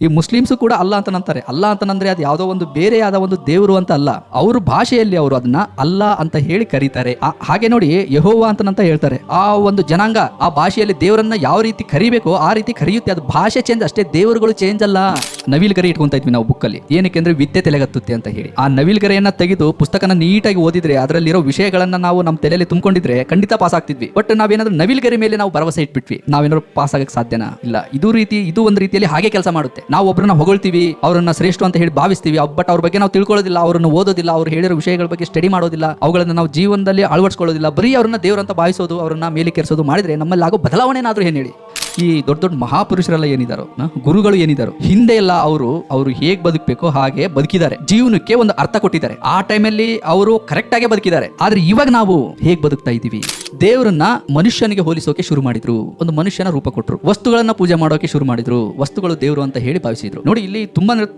ಈ ಮುಸ್ಲಿಮ್ಸು ಕೂಡ ಅಲ್ಲ ಅಂತ ನಂತಾರೆ. ಅಲ್ಲ ಅಂತಂದ್ರೆ ಅದು ಯಾವುದೋ ಒಂದು ಬೇರೆಯಾದ ಒಂದು ದೇವರು ಅಂತ ಅಲ್ಲ, ಅವ್ರ ಭಾಷೆಯಲ್ಲಿ ಅವರು ಅದನ್ನ ಅಲ್ಲ ಅಂತ ಹೇಳಿ ಕರೀತಾರೆ. ಹಾಗೆ ನೋಡಿ ಯೆಹೋವ ಅಂತ ಹೇಳ್ತಾರೆ. ಆ ಒಂದು ಜನಾಂಗ ಆ ಭಾಷೆಯಲ್ಲಿ ದೇವರನ್ನ ಯಾವ ರೀತಿ ಕರಿಬೇಕೋ ಆ ರೀತಿ ಕರೆಯುತ್ತೆ. ಅದು ಭಾಷೆ ಚೇಂಜ್ ಅಷ್ಟೇ, ದೇವರುಗಳು ಚೇಂಜ್ ಅಲ್ಲ. ನವಿಲ್ ಗರಿ ಇಟ್ಕೊಂತ ಇದ್ವಿ ನಾವು ಬುಕ್ಕಲ್ಲಿ, ಏನಕ್ಕೆ ಅಂದ್ರೆ ವಿದ್ಯೆ ತಲೆಗತ್ತುತ್ತೆ ಅಂತ ಹೇಳಿ. ಆ ನವಿಲ್ ಗರೆಯನ್ನ ತೆಗೆದು ಪುಸ್ತಕನ ನೀಟಾಗಿ ಓದಿದ್ರೆ ಅದರಲ್ಲಿರೋ ವಿಷಯಗಳನ್ನ ನಾವು ನಮ್ಮ ತಲೆಯಲ್ಲಿ ತುಂಬಿಕೊಂಡಿದ್ರೆ ಖಂಡಿತ ಪಾಸ್ ಆಗ್ತಿದ್ವಿ. ಬಟ್ ನಾವೇನಾದ್ರೂ ನವಿಲ್ ಗರಿ ಮೇಲೆ ನಾವು ಭರವಸೆ ಇಟ್ಬಿಟ್ವಿ, ನಾವೇನಾದ್ರು ಪಾಸ್ ಆಗಕ್ಕೆ ಸಾಧ್ಯನಾ? ಇಲ್ಲ. ಇದು ಒಂದು ರೀತಿಯಲ್ಲಿ ಹಾಗೆ ಕೆಲಸ ಮಾಡುತ್ತೆ. ನಾವು ಒಬ್ಬರನ್ನ ಹೊಗಳ್ತೀವಿ, ಅವರನ್ನ ಶ್ರೇಷ್ಠ ಅಂತ ಹೇಳಿ ಭಾವಿಸ್ತೀವಿ, ಬಟ್ ಅವ್ರ ಬಗ್ಗೆ ನಾವು ತಿಳ್ಕೊಳ್ಳೋದಿಲ್ಲ, ಅವ್ರನ್ನ ಓದೋದಿಲ್ಲ, ಅವ್ರು ಹೇಳಿರೋ ವಿಷಯಗಳ ಬಗ್ಗೆ ಸ್ಟಡಿ ಮಾಡೋದಿಲ್ಲ, ಅವುಗಳನ್ನ ನಾವು ಜೀವನದಲ್ಲಿ ಅಳವಡಿಸ್ಕೊಳ್ಳೋದಿಲ್ಲ. ಬರೀ ಅವ್ರನ್ನ ದೇವರಂತ ಭಾವಿಸೋದು, ಅವ್ರನ್ನ ಮೇಲೆ ಕೆರಿಸೋದು ಮಾಡಿದ್ರೆ ನಮ್ಮಲ್ಲಿ ಆಗೋ ಬದಲಾವಣೆ ಏನಾದ್ರೂ ಏನ್ ಹೇಳಿ? ಈ ದೊಡ್ಡ ದೊಡ್ಡ ಮಹಾಪುರುಷರೆಲ್ಲ ಏನಿದಾರೋ, ಗುರುಗಳು ಏನಿದಾರೋ, ಹಿಂದೆ ಎಲ್ಲ ಅವರು ಹೇಗ್ ಬದುಕಬೇಕೋ ಹಾಗೆ ಬದುಕಿದ್ದಾರೆ. ಜೀವನಕ್ಕೆ ಒಂದು ಅರ್ಥ ಕೊಟ್ಟಿದ್ದಾರೆ. ಆ ಟೈಮಲ್ಲಿ ಅವರು ಕರೆಕ್ಟ್ ಆಗಿ ಬದುಕಿದ್ದಾರೆ. ಆದ್ರೆ ಇವಾಗ ನಾವು ಹೇಗ್ ಬದುಕ್ತಾ ಇದ್ದೀವಿ? ದೇವರನ್ನ ಮನುಷ್ಯನಿಗೆ ಹೋಲಿಸೋಕೆ ಶುರು ಮಾಡಿದ್ರು, ಒಂದು ಮನುಷ್ಯನ ರೂಪ ಕೊಟ್ಟರು, ವಸ್ತುಗಳನ್ನ ಪೂಜೆ ಮಾಡೋಕೆ ಶುರು ಮಾಡಿದ್ರು, ವಸ್ತುಗಳು ದೇವರು ಅಂತ ಹೇಳಿ ಭಾವಿಸಿದ್ರು. ನೋಡಿ, ಇಲ್ಲಿ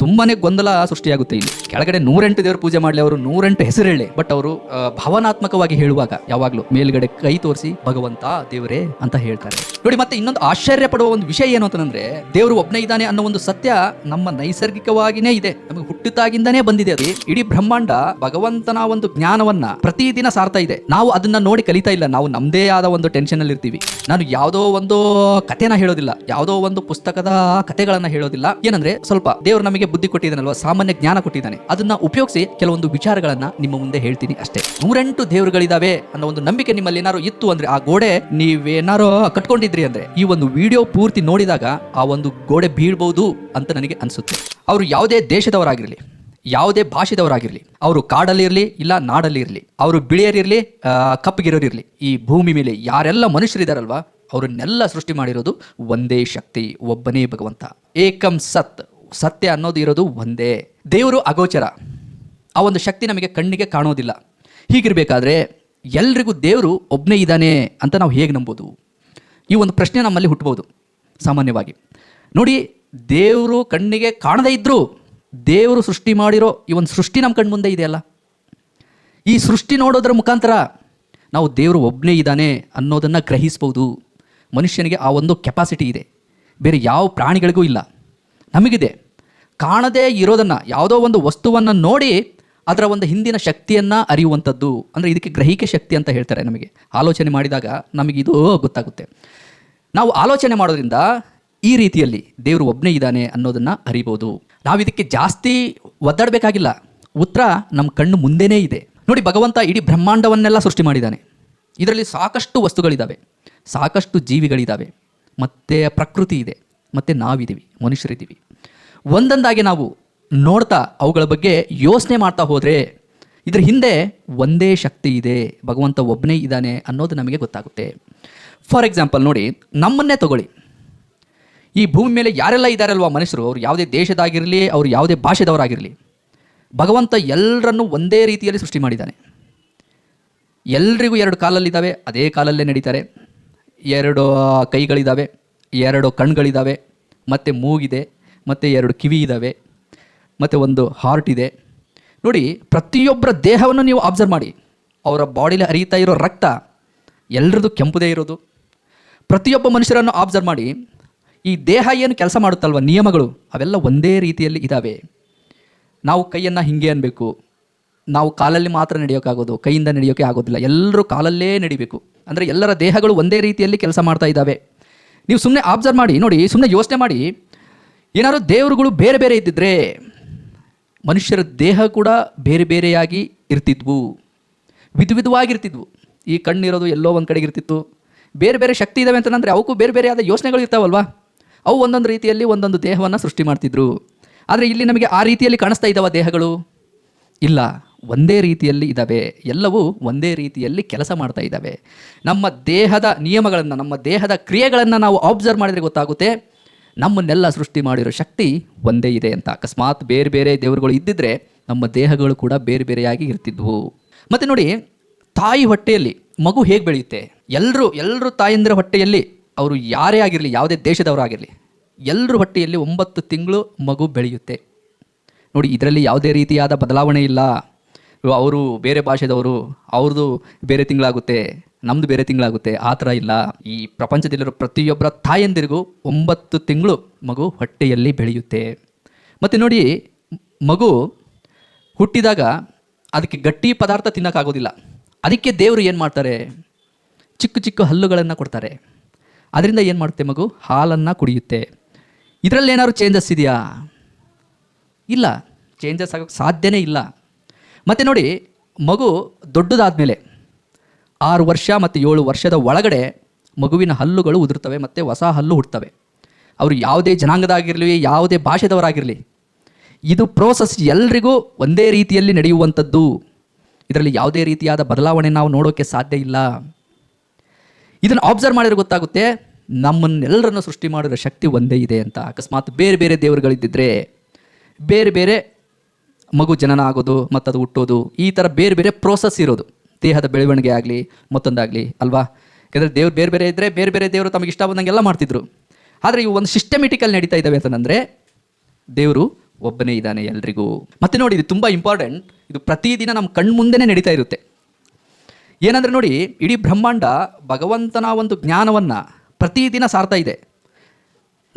ತುಂಬಾನೇ ಗೊಂದಲ ಸೃಷ್ಟಿಯಾಗುತ್ತೆ. ಇಲ್ಲಿ ಕೆಳಗಡೆ 108 ದೇವರು ಪೂಜೆ ಮಾಡ್ಲಿ, ಅವರು 108 ಹೆಸರು ಹೇಳಿ, ಬಟ್ ಅವರು ಭಾವನಾತ್ಮಕವಾಗಿ ಹೇಳುವಾಗ ಯಾವಾಗ್ಲೂ ಮೇಲ್ಗಡೆ ಕೈ ತೋರಿಸಿ ಭಗವಂತ ದೇವರೇ ಅಂತ ಹೇಳ್ತಾರೆ. ನೋಡಿ, ಮತ್ತೆ ಇನ್ನೊಂದು ಆಶ್ಚರ್ಯ ಪಡುವ ಒಂದು ವಿಷಯ ಏನು ಅಂತಂದ್ರೆ, ದೇವರು ಒಬ್ಬನೇ ಇದ್ದಾನೆ ಅನ್ನೋ ಒಂದು ಸತ್ಯ ನಮ್ಮ ನೈಸರ್ಗಿಕವಾಗಿನೇ ಇದೆ, ನಮಗೆ ಹುಟ್ಟಿದಾಗಿಂದಾನೇ ಬಂದಿದೆ. ಅದು ಇಡೀ ಬ್ರಹ್ಮಾಂಡ ಭಗವಂತನ ಒಂದು ಜ್ಞಾನವನ್ನ ಪ್ರತಿದಿನ ಸಾರ್ತಾ ಇದೆ. ನಾವು ಅದನ್ನ ನೋಡಿ ಕಲಿತಾ ಇಲ್ಲ. ನಾವು ನಮ್ದೇ ಆದ ಒಂದು ಟೆನ್ಷನ್ ಅಲ್ಲಿ ಇರ್ತೀವಿ. ನಾನು ಯಾವುದೋ ಒಂದು ಕಥೆನ ಹೇಳೋದಿಲ್ಲ, ಯಾವುದೋ ಒಂದು ಪುಸ್ತಕದ ಕಥೆಗಳನ್ನ ಹೇಳೋದಿಲ್ಲ. ಏನಂದ್ರೆ ಸ್ವಲ್ಪ ದೇವರು ನಮಗೆ ಬುದ್ಧಿ ಕೊಟ್ಟಿದ್ದಾನಲ್ವಾ, ಸಾಮಾನ್ಯ ಜ್ಞಾನ ಕೊಟ್ಟಿದ್ದಾನೆ, ಅದನ್ನ ಉಪಯೋಗಿಸಿ ಕೆಲವೊಂದು ವಿಚಾರಗಳನ್ನ ನಿಮ್ಮ ಮುಂದೆ ಹೇಳ್ತೀನಿ ಅಷ್ಟೇ. 108 ದೇವರುಗಳಿದಾವೆ ಅನ್ನೋ ಒಂದು ನಂಬಿಕೆ ನಿಮ್ಮಲ್ಲಿ ಏನಾರು ಇತ್ತು ಅಂದ್ರೆ, ಆ ಗೋಡೆ ನೀವೇನಾರು ಕಟ್ಕೊಂಡಿದ್ರಿ ಅಂದ್ರೆ, ಈ ಒಂದು ವಿಡಿಯೋ ಪೂರ್ತಿ ನೋಡಿದಾಗ ಆ ಒಂದು ಗೋಡೆ ಬೀಳ್ಬಹುದು ಅಂತ ನನಗೆ ಅನ್ಸುತ್ತೆ. ಅವರು ಯಾವುದೇ ದೇಶದವರಾಗಿರ್ಲಿ, ಯಾವುದೇ ಭಾಷೆದವರಾಗಿರ್ಲಿ, ಅವರು ಕಾಡಲ್ಲಿರ್ಲಿ ಇಲ್ಲ ನಾಡಲ್ಲಿರ್ಲಿ, ಅವರು ಬಿಳಿಯರಿರ್ಲಿ ಕಪ್ಪಗಿರೋರಿರ್ಲಿ, ಈ ಭೂಮಿ ಮೇಲೆ ಯಾರೆಲ್ಲ ಮನುಷ್ಯರಿದಾರಲ್ವಾ, ಅವರನ್ನೆಲ್ಲ ಸೃಷ್ಟಿ ಮಾಡಿರೋದು ಒಂದೇ ಶಕ್ತಿ, ಒಬ್ಬನೇ ಭಗವಂತ. ಏಕಂ ಸತ್, ಸತ್ಯ ಅನ್ನೋದು ಇರೋದು ಒಂದೇ. ದೇವರು ಅಗೋಚರ, ಆ ಒಂದು ಶಕ್ತಿ ನಮಗೆ ಕಣ್ಣಿಗೆ ಕಾಣೋದಿಲ್ಲ. ಹೀಗಿರ್ಬೇಕಾದ್ರೆ ಎಲ್ರಿಗೂ ದೇವರು ಒಬ್ಬನೇ ಇದ್ದಾನೆ ಅಂತ ನಾವು ಹೇಗೆ ನಂಬೋದು? ಈ ಒಂದು ಪ್ರಶ್ನೆ ನಮ್ಮಲ್ಲಿ ಹುಟ್ಟಬಹುದು ಸಾಮಾನ್ಯವಾಗಿ. ನೋಡಿ, ದೇವರು ಕಣ್ಣಿಗೆ ಕಾಣದೇ ಇದ್ರೂ ದೇವರು ಸೃಷ್ಟಿ ಮಾಡಿರೋ ಈ ಒಂದು ಸೃಷ್ಟಿ ನಮ್ಮ ಕಣ್ಣು ಮುಂದೆ ಇದೆಯಲ್ಲ, ಈ ಸೃಷ್ಟಿ ನೋಡೋದ್ರ ಮುಖಾಂತರ ನಾವು ದೇವರು ಒಬ್ಬನೇ ಇದ್ದಾನೆ ಅನ್ನೋದನ್ನು ಗ್ರಹಿಸ್ಬೋದು. ಮನುಷ್ಯನಿಗೆ ಆ ಒಂದು ಕೆಪಾಸಿಟಿ ಇದೆ, ಬೇರೆ ಯಾವ ಪ್ರಾಣಿಗಳಿಗೂ ಇಲ್ಲ, ನಮಗಿದೆ. ಕಾಣದೇ ಇರೋದನ್ನು, ಯಾವುದೋ ಒಂದು ವಸ್ತುವನ್ನು ನೋಡಿ ಅದರ ಒಂದು ಹಿಂದಿನ ಶಕ್ತಿಯನ್ನು ಅರಿಯುವಂಥದ್ದು, ಅಂದರೆ ಇದಕ್ಕೆ ಗ್ರಹಿಕೆ ಶಕ್ತಿ ಅಂತ ಹೇಳ್ತಾರೆ. ನಮಗೆ ಆಲೋಚನೆ ಮಾಡಿದಾಗ ನಮಗಿದು ಗೊತ್ತಾಗುತ್ತೆ. ನಾವು ಆಲೋಚನೆ ಮಾಡೋದ್ರಿಂದ ಈ ರೀತಿಯಲ್ಲಿ ದೇವರು ಒಬ್ಬನೇ ಇದ್ದಾನೆ ಅನ್ನೋದನ್ನು ಅರಿಬೋದು. ನಾವು ಇದಕ್ಕೆ ಜಾಸ್ತಿ ಒದ್ದಾಡಬೇಕಾಗಿಲ್ಲ, ಉತ್ತರ ನಮ್ಮ ಕಣ್ಣು ಮುಂದೆನೇ ಇದೆ. ನೋಡಿ, ಭಗವಂತ ಇಡೀ ಬ್ರಹ್ಮಾಂಡವನ್ನೆಲ್ಲ ಸೃಷ್ಟಿ ಮಾಡಿದ್ದಾನೆ. ಇದರಲ್ಲಿ ಸಾಕಷ್ಟು ವಸ್ತುಗಳಿದ್ದಾವೆ, ಸಾಕಷ್ಟು ಜೀವಿಗಳಿದ್ದಾವೆ, ಮತ್ತು ಪ್ರಕೃತಿ ಇದೆ, ಮತ್ತು ನಾವಿದ್ದೀವಿ, ಮನುಷ್ಯರಿದ್ದೀವಿ. ಒಂದೊಂದಾಗಿ ನಾವು ನೋಡ್ತಾ ಅವುಗಳ ಬಗ್ಗೆ ಯೋಚನೆ ಮಾಡ್ತಾ ಹೋದರೆ ಇದ್ರ ಹಿಂದೆ ಒಂದೇ ಶಕ್ತಿ ಇದೆ, ಭಗವಂತ ಒಬ್ಬನೇ ಇದ್ದಾನೆ ಅನ್ನೋದು ನಮಗೆ ಗೊತ್ತಾಗುತ್ತೆ. ಫಾರ್ ಎಕ್ಸಾಂಪಲ್ ನೋಡಿ, ನಮ್ಮನ್ನೇ ತಗೊಳ್ಳಿ. ಈ ಭೂಮಿ ಮೇಲೆ ಯಾರೆಲ್ಲ ಇದ್ದಾರಲ್ವ ಮನುಷ್ಯರು, ಅವ್ರು ಯಾವುದೇ ದೇಶದಾಗಿರಲಿ, ಅವ್ರು ಯಾವುದೇ ಭಾಷೆದವರಾಗಿರಲಿ, ಭಗವಂತ ಎಲ್ಲರನ್ನೂ ಒಂದೇ ರೀತಿಯಲ್ಲಿ ಸೃಷ್ಟಿ ಮಾಡಿದ್ದಾನೆ. ಎಲ್ರಿಗೂ 2 ಕಾಲಲ್ಲಿದ್ದಾವೆ, ಅದೇ ಕಾಲಲ್ಲೇ ನಡೀತಾರೆ. 2 ಕೈಗಳಿದ್ದಾವೆ, 2 ಕಣ್ಗಳಿದ್ದಾವೆ, ಮತ್ತು ಮೂಗಿದೆ, ಮತ್ತು 2 ಕಿವಿ ಇದ್ದಾವೆ, ಮತ್ತು ಒಂದು ಹಾರ್ಟ್ ಇದೆ. ನೋಡಿ, ಪ್ರತಿಯೊಬ್ಬರ ದೇಹವನ್ನು ನೀವು ಅಬ್ಸರ್ವ್ ಮಾಡಿ, ಅವರ ಬಾಡಿಲಿ ಹರಿಯುತ್ತಾ ಇರೋ ರಕ್ತ ಎಲ್ಲರದು ಕೆಂಪುದೇ ಇರೋದು. ಪ್ರತಿಯೊಬ್ಬ ಮನುಷ್ಯರನ್ನು ಅಬ್ಸರ್ವ್ ಮಾಡಿ, ಈ ದೇಹ ಏನು ಕೆಲಸ ಮಾಡುತ್ತಲ್ವ, ನಿಯಮಗಳು ಅವೆಲ್ಲ ಒಂದೇ ರೀತಿಯಲ್ಲಿ ಇದ್ದಾವೆ. ನಾವು ಕೈಯನ್ನು ಹಿಂಗೆ ಅನ್ಬೇಕು, ನಾವು ಕಾಲಲ್ಲಿ ಮಾತ್ರ ನಡೆಯೋಕ್ಕಾಗೋದು, ಕೈಯಿಂದ ನಡೆಯೋಕ್ಕೆ ಆಗೋದಿಲ್ಲ, ಎಲ್ಲರೂ ಕಾಲಲ್ಲೇ ನಡಿಬೇಕು. ಅಂದರೆ ಎಲ್ಲರ ದೇಹಗಳು ಒಂದೇ ರೀತಿಯಲ್ಲಿ ಕೆಲಸ ಮಾಡ್ತಾ ಇದ್ದಾವೆ. ನೀವು ಸುಮ್ಮನೆ ಅಬ್ಸರ್ವ್ ಮಾಡಿ ನೋಡಿ, ಸುಮ್ಮನೆ ಯೋಚನೆ ಮಾಡಿ, ಏನಾದ್ರು ದೇವರುಗಳು ಬೇರೆ ಬೇರೆ ಇದ್ದಿದ್ರೆ ಮನುಷ್ಯರ ದೇಹ ಕೂಡ ಬೇರೆ ಬೇರೆಯಾಗಿ ಇರ್ತಿದ್ವು, ವಿಧವಾಗಿರ್ತಿದ್ವು. ಈ ಕಣ್ಣಿರೋದು ಎಲ್ಲೋ ಒಂದು ಕಡೆಗೆ ಇರ್ತಿತ್ತು. ಬೇರೆ ಬೇರೆ ಶಕ್ತಿ ಇದ್ದಾವೆ ಅಂತಂದರೆ ಅವಕ್ಕೂ ಬೇರೆ ಬೇರೆ ಆದ ಯೋಚನೆಗಳು ಇರ್ತಾವಲ್ವಾ, ಅವು ಒಂದೊಂದು ರೀತಿಯಲ್ಲಿ ಒಂದೊಂದು ದೇಹವನ್ನು ಸೃಷ್ಟಿ ಮಾಡ್ತಿದ್ರು. ಆದರೆ ಇಲ್ಲಿ ನಮಗೆ ಆ ರೀತಿಯಲ್ಲಿ ಕಾಣಿಸ್ತಾ ಇದ್ದಾವ ದೇಹಗಳು? ಇಲ್ಲ, ಒಂದೇ ರೀತಿಯಲ್ಲಿ ಇದ್ದಾವೆ, ಎಲ್ಲವೂ ಒಂದೇ ರೀತಿಯಲ್ಲಿ ಕೆಲಸ ಮಾಡ್ತಾ ಇದ್ದಾವೆ. ನಮ್ಮ ದೇಹದ ನಿಯಮಗಳನ್ನು, ನಮ್ಮ ದೇಹದ ಕ್ರಿಯೆಗಳನ್ನು ನಾವು ಅಬ್ಸರ್ವ್ ಮಾಡಿದರೆ ಗೊತ್ತಾಗುತ್ತೆ, ನಮ್ಮನ್ನೆಲ್ಲ ಸೃಷ್ಟಿ ಮಾಡಿರೋ ಶಕ್ತಿ ಒಂದೇ ಇದೆ ಅಂತ. ಅಕಸ್ಮಾತ್ ಬೇರೆ ಬೇರೆ ದೇವರುಗಳು ಇದ್ದಿದ್ರೆ ನಮ್ಮ ದೇಹಗಳು ಕೂಡ ಬೇರೆ ಬೇರೆಯಾಗಿ ಇರ್ತಿದ್ವು. ಮತ್ತು ನೋಡಿ, ತಾಯಿ ಹೊಟ್ಟೆಯಲ್ಲಿ ಮಗು ಹೇಗೆ ಬೆಳೆಯುತ್ತೆ? ಎಲ್ಲರೂ ತಾಯಂದಿರ ಹೊಟ್ಟೆಯಲ್ಲಿ, ಅವರು ಯಾರೇ ಆಗಿರಲಿ, ಯಾವುದೇ ದೇಶದವರಾಗಿರಲಿ, ಎಲ್ಲರ ಹೊಟ್ಟೆಯಲ್ಲಿ 9 ತಿಂಗಳು ಮಗು ಬೆಳೆಯುತ್ತೆ. ನೋಡಿ, ಇದರಲ್ಲಿ ಯಾವುದೇ ರೀತಿಯಾದ ಬದಲಾವಣೆ ಇಲ್ಲ. ಅವರು ಬೇರೆ ಭಾಷೆದವರು, ಅವ್ರದ್ದು ಬೇರೆ ತಿಂಗಳಾಗುತ್ತೆ, ನಮ್ಮದು ಬೇರೆ ತಿಂಗಳಾಗುತ್ತೆ. ಆ ಥರ ಇಲ್ಲ. ಈ ಪ್ರಪಂಚದಲ್ಲಿರೋ ಪ್ರತಿಯೊಬ್ಬರ ತಾಯಂದಿರಿಗೂ 9 ತಿಂಗಳು ಮಗು ಹೊಟ್ಟೆಯಲ್ಲಿ ಬೆಳೆಯುತ್ತೆ. ಮತ್ತು ನೋಡಿ, ಮಗು ಹುಟ್ಟಿದಾಗ ಅದಕ್ಕೆ ಗಟ್ಟಿ ಪದಾರ್ಥ ತಿನ್ನೋಕ್ಕಾಗೋದಿಲ್ಲ. ಅದಕ್ಕೆ ದೇವರು ಏನು ಮಾಡ್ತಾರೆ, ಚಿಕ್ಕ ಚಿಕ್ಕ ಹಲ್ಲುಗಳನ್ನು ಕೊಡ್ತಾರೆ. ಅದರಿಂದ ಏನು ಮಾಡುತ್ತೆ, ಮಗು ಹಾಲನ್ನು ಕುಡಿಯುತ್ತೆ. ಇದರಲ್ಲಿ ಏನಾದ್ರು ಚೇಂಜಸ್ ಇದೆಯಾ? ಇಲ್ಲ, ಚೇಂಜಸ್ ಆಗೋಕ್ಕೆ ಸಾಧ್ಯನೇ ಇಲ್ಲ. ಮತ್ತು ನೋಡಿ, ಮಗು ದೊಡ್ಡದಾದಮೇಲೆ 6 ವರ್ಷ ಮತ್ತು 7 ವರ್ಷದ ಒಳಗಡೆ ಮಗುವಿನ ಹಲ್ಲುಗಳು ಉದುರ್ತವೆ ಮತ್ತು ಹೊಸ ಹಲ್ಲು ಹುಡ್ತವೆ. ಅವರು ಯಾವುದೇ ಜನಾಂಗದಾಗಿರಲಿ, ಯಾವುದೇ ಭಾಷೆದವರಾಗಿರಲಿ, ಇದು ಪ್ರೋಸೆಸ್ ಎಲ್ರಿಗೂ ಒಂದೇ ರೀತಿಯಲ್ಲಿ ನಡೆಯುವಂಥದ್ದು. ಇದರಲ್ಲಿ ಯಾವುದೇ ರೀತಿಯಾದ ಬದಲಾವಣೆ ನಾವು ನೋಡೋಕ್ಕೆ ಸಾಧ್ಯ ಇಲ್ಲ. ಇದನ್ನು ಅಬ್ಸರ್ವ್ ಮಾಡಿದ್ರೆ ಗೊತ್ತಾಗುತ್ತೆ, ನಮ್ಮನ್ನೆಲ್ಲರನ್ನು ಸೃಷ್ಟಿ ಮಾಡಿರೋ ಶಕ್ತಿ ಒಂದೇ ಇದೆ ಅಂತ. ಅಕಸ್ಮಾತ್ ಬೇರೆ ಬೇರೆ ದೇವರುಗಳಿದ್ದಿದ್ರೆ ಬೇರೆ ಬೇರೆ ಮಗು ಜನನ ಆಗೋದು ಮತ್ತು ಅದು ಹುಟ್ಟೋದು, ಈ ಥರ ಬೇರೆ ಬೇರೆ ಪ್ರೋಸೆಸ್ ಇರೋದು, ದೇಹದ ಬೆಳವಣಿಗೆ ಆಗಲಿ ಮತ್ತೊಂದಾಗಲಿ ಅಲ್ವಾ. ಯಾಕಂದರೆ ದೇವ್ರು ಬೇರೆ ಬೇರೆ ಇದ್ದರೆ ಬೇರೆ ಬೇರೆ ದೇವರು ತಮಗೆ ಇಷ್ಟ ಬಂದಂಗೆಲ್ಲ ಮಾಡ್ತಿದ್ರು. ಆದರೆ ಇವು ಒಂದು ಸಿಸ್ಟಮೆಟಿಕಲ್ ನಡೀತಾ ಇದ್ದಾವೆ ಅಂತಂದರೆ ದೇವರು ಒಬ್ಬನೇ ಇದ್ದಾನೆ ಎಲ್ರಿಗೂ. ಮತ್ತು ನೋಡಿ, ಇದು ತುಂಬ ಇಂಪಾರ್ಟೆಂಟ್. ಇದು ಪ್ರತಿದಿನ ನಮ್ಮ ಕಣ್ಮುಂದೆನೇ ನಡೀತಾ ಇರುತ್ತೆ. ಏನಂದರೆ ನೋಡಿ, ಇಡೀ ಬ್ರಹ್ಮಾಂಡ ಭಗವಂತನ ಒಂದು ಜ್ಞಾನವನ್ನು ಪ್ರತಿದಿನ ಸಾರ್ತಾ ಇದೆ.